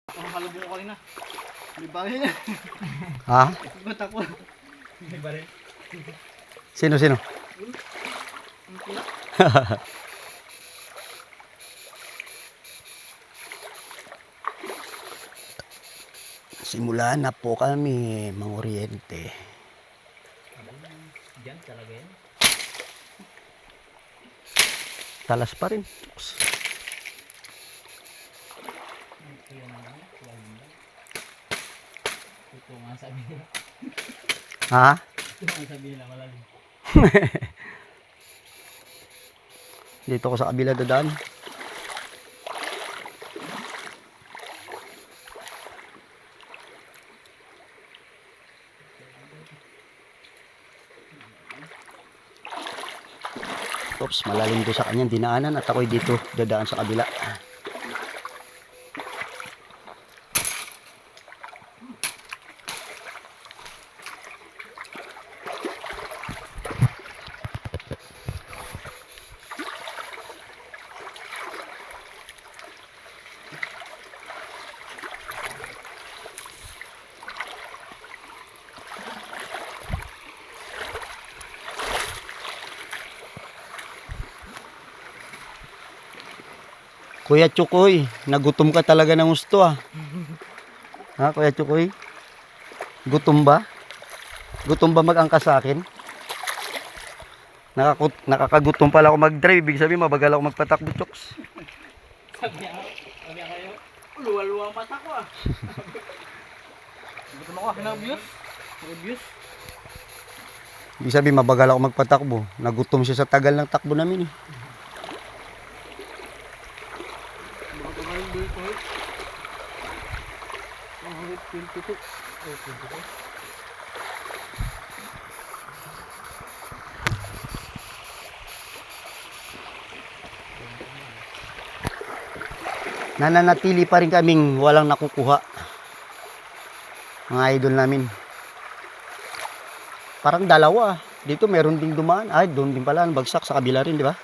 Ang halubong ko kanina. May baril niya. Ha? Ba't ako? May baril. Sino? Simula na po kami, mga Oriente. Diyan talaga yan. Talas pa rin. Ito nga sabi nila. Ha? Ito nga sabi nila malalim. Dito ko sa kabila dadaan. Oops, malalim doon sa kanyang dinaanan at ako'y dito dadaan sa kabila. Kuya Chukoy, nagutom ka talaga ng gusto ah. Ha, Kuya Chukoy? Gutom ba? Gutom ba mag-angkas sa akin? Nakakagutom pala ako mag-drive. Ibig sabihin, mabagal ako magpatakbo, Choks. Sabi niya kayo, luwa-luwa ang mata ko ah. Gutom ako, kinabiyos. Abuse. Ibig sabihin, mabagal ako magpatakbo. Nagutom siya sa tagal ng takbo namin eh. Dito. 122. Oh, 22. Nananatili pa rin kaming walang nakukuha. Mga idol namin. Parang dalawa. Dito meron ding dumaan. Ay, doon din pala. Bagsak sa kabila rin, di ba?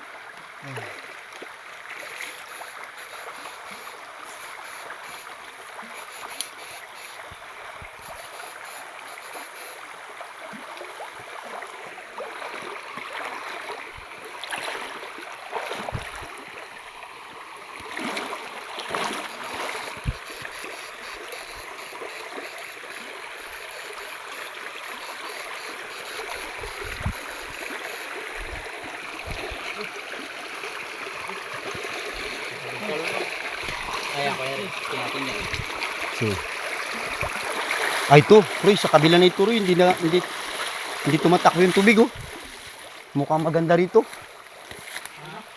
Kaya rin. Tinatin niya. Sige. Ay, ito. Roy, sa kabila na ito, Roy. Hindi tumatakbo yung tubig, oh. Mukhang maganda rito.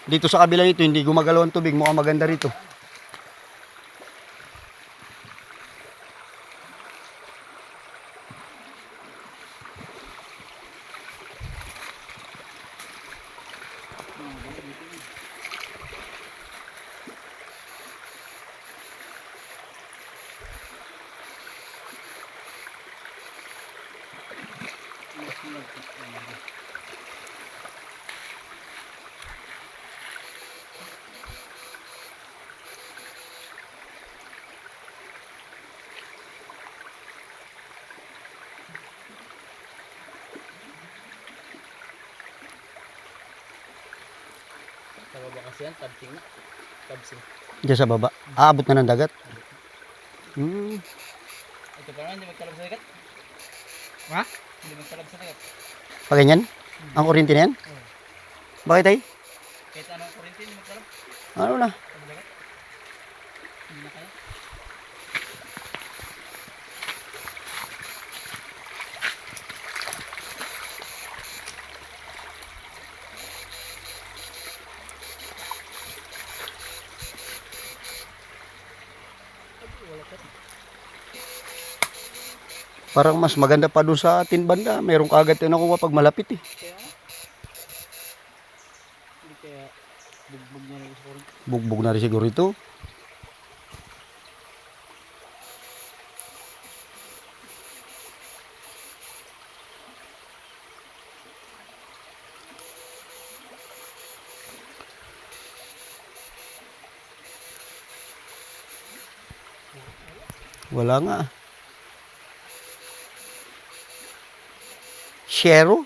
Dito sa kabila nito, hindi gumagalaw ang tubig. Mukhang maganda rito. Sa baba kasi yan, tabsing na. Tabsing. Diyan sa baba. Aabot na ng dagat. Ito pa naman, hindi magtalab sa dagat. Ha? Hindi magtalab sa dagat. Pa ganyan? Ang kuryente na yan? Bakit ay? Kahit anong kurente, hindi magtalab Ano na? sa dagat. Hindi na kaya. Parang mas maganda pa doon sa atin banda. Mayroong kaagad na nakuha pag malapit eh. Kaya hindi kaya bugbog na rin sa kurente. Bugbog na rin siguro ito. Wala nga. Shero?